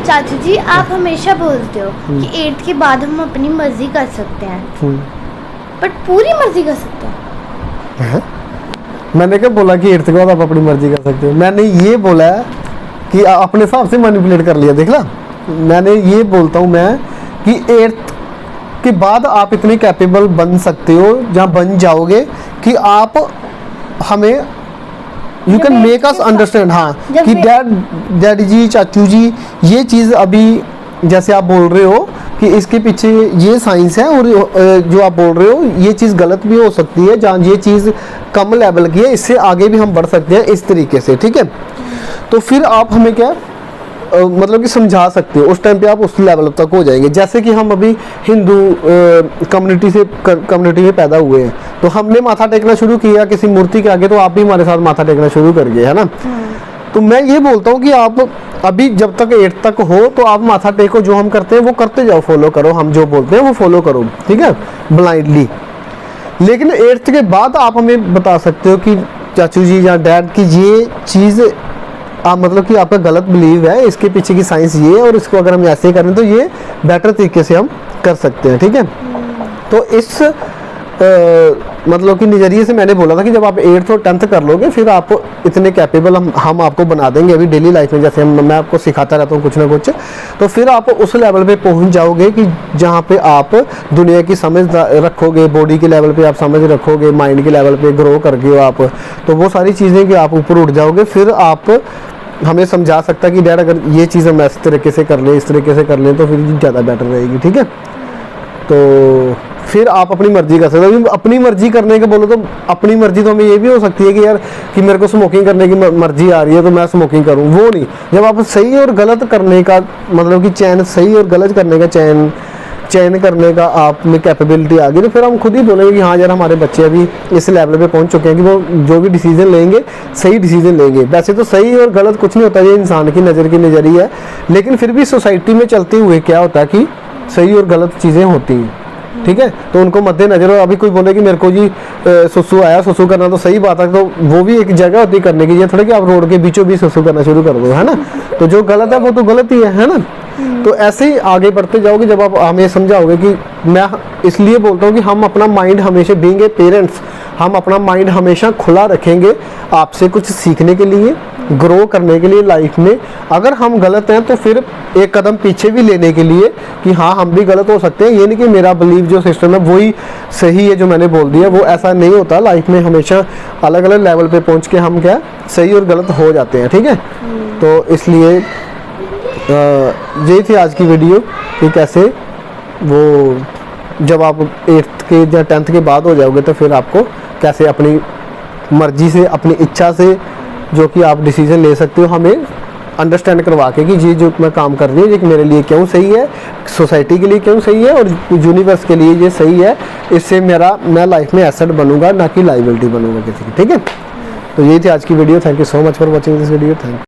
चाचू जी आप हमेशा बोलते हो कि 8th के बाद हम अपनी मर्जी कर सकते हैं, बट पूरी मर्जी कर सकते हैं? मैंने क्या बोला कि 8th के बाद आप अपनी मर्जी कर सकते हो? मैंने ये बोला है कि अपने हिसाब से मैनिपुलेट कर लिया, देख ला। मैंने ये बोलता हूँ मैं कि 8th के बाद आप इतने कैपेबल बन सकते हो, जहाँ बन जाओगे कि आप हमें you can make us understand. हाँ कि डैडी जी, चाचू जी, ये चीज़ अभी जैसे आप बोल रहे हो कि इसके पीछे ये साइंस है, और जो आप बोल रहे हो ये चीज़ गलत भी हो सकती है, जहाँ ये चीज़ कम लेवल की है, इससे आगे भी हम बढ़ सकते हैं इस तरीके से, ठीक है। तो फिर आप हमें क्या मतलब कि समझा सकते हो, उस टाइम पे आप उस लेवल तक हो जाएंगे। जैसे कि हम अभी हिंदू कम्युनिटी में पैदा हुए हैं, तो हमने माथा टेकना शुरू किया किसी मूर्ति के आगे, तो आप भी हमारे साथ माथा टेकना शुरू कर गए, है ना। तो मैं ये बोलता हूँ कि आप अभी जब तक 8th तक हो तो आप माथा टेको, जो हम करते हैं वो करते जाओ, फॉलो करो, हम जो बोलते हैं वो फॉलो करो, ठीक है, ब्लाइंडली। लेकिन 8th के बाद आप हमें बता सकते हो कि चाचू जी या डैड की ये चीज़ आप मतलब कि आपका गलत बिलीव है, इसके पीछे की साइंस ये है, और इसको अगर हम ऐसे करें तो ये बेटर तरीके से हम कर सकते हैं, ठीक है। तो इस मतलब कि नज़रिए से मैंने बोला था कि जब आप 8th और 10th कर लोगे फिर आप इतने कैपेबल हम आपको बना देंगे। अभी डेली लाइफ में जैसे मैं आपको सिखाता रहता हूँ कुछ ना कुछ, तो फिर आप उस लेवल पे पहुँच जाओगे कि जहाँ पे आप दुनिया की समझ रखोगे, बॉडी के लेवल पे आप समझ रखोगे, माइंड के लेवल पे ग्रो कर गए हो आप, तो वो सारी चीज़ें कि आप ऊपर उठ जाओगे। फिर आप हमें समझा सकता कि डैड अगर ये चीज़ हम इस तरीके से कर लें, इस तरीके से कर लें, तो फिर ज़्यादा बेटर रहेगी, ठीक है। तो फिर आप अपनी मर्जी कर सकते हो। अपनी मर्जी करने के बोलो तो अपनी मर्जी तो हमें ये भी हो सकती है कि यार कि मेरे को स्मोकिंग करने की मर्जी आ रही है तो मैं स्मोकिंग करूं, वो नहीं। जब आप सही और गलत करने का मतलब कि चयन, सही और गलत करने का चयन करने का आप में कैपेबिलिटी आ गई, तो फिर हम खुद ही बोलेंगे कि हाँ यार हमारे बच्चे अभी इस लेवल पे पहुंच चुके हैं कि वो जो भी डिसीजन लेंगे सही डिसीजन लेंगे। वैसे तो सही और गलत कुछ नहीं होता, ये इंसान की नज़र की नज़रिया है, लेकिन फिर भी सोसाइटी में चलते हुए क्या होता है कि सही और गलत चीज़ें होती हैं, ठीक है। तो उनको मद्देनजर, अभी कोई बोले कि मेरे को जी सुसु आया, सुसु करना तो सही बात है, तो वो भी एक जगह होती है करने की, ये थोड़ा कि आप रोड के बीचों बीच सुसु करना शुरू कर दो, है ना। तो जो गलत है वो तो गलत ही है ना। तो ऐसे ही आगे बढ़ते जाओगे जब आप हमें समझाओगे कि मैं इसलिए बोलता हूँ कि हम अपना माइंड हमेशा, बीइंग ए पेरेंट्स, हम अपना माइंड हमेशा खुला रखेंगे आपसे कुछ सीखने के लिए, ग्रो करने के लिए लाइफ में। अगर हम गलत हैं तो फिर एक कदम पीछे भी लेने के लिए कि हाँ हम भी गलत हो सकते हैं, ये नहीं कि मेरा बिलीव जो सिस्टम है वही सही है जो मैंने बोल दिया, वो ऐसा नहीं होता। लाइफ में हमेशा अलग अलग लेवल पे पहुंच के हम क्या सही और गलत हो जाते हैं, ठीक है। तो इसलिए यही थी आज की वीडियो कि कैसे वो जब आप 8th के या 10th के बाद हो जाओगे तो फिर आपको कैसे अपनी मर्जी से, अपनी इच्छा से जो कि आप डिसीजन ले सकते हो, हमें अंडरस्टैंड करवा के कि ये जो मैं काम कर रही हूँ ये मेरे लिए क्यों सही है, सोसाइटी के लिए क्यों सही है और यूनिवर्स के लिए ये सही है, इससे मैं लाइफ में एसेट बनूंगा ना कि लाइबिलिटी बनूंगा किसी की, ठीक है। तो यही थी आज की video. Thank you so much for watching this video. Thank you.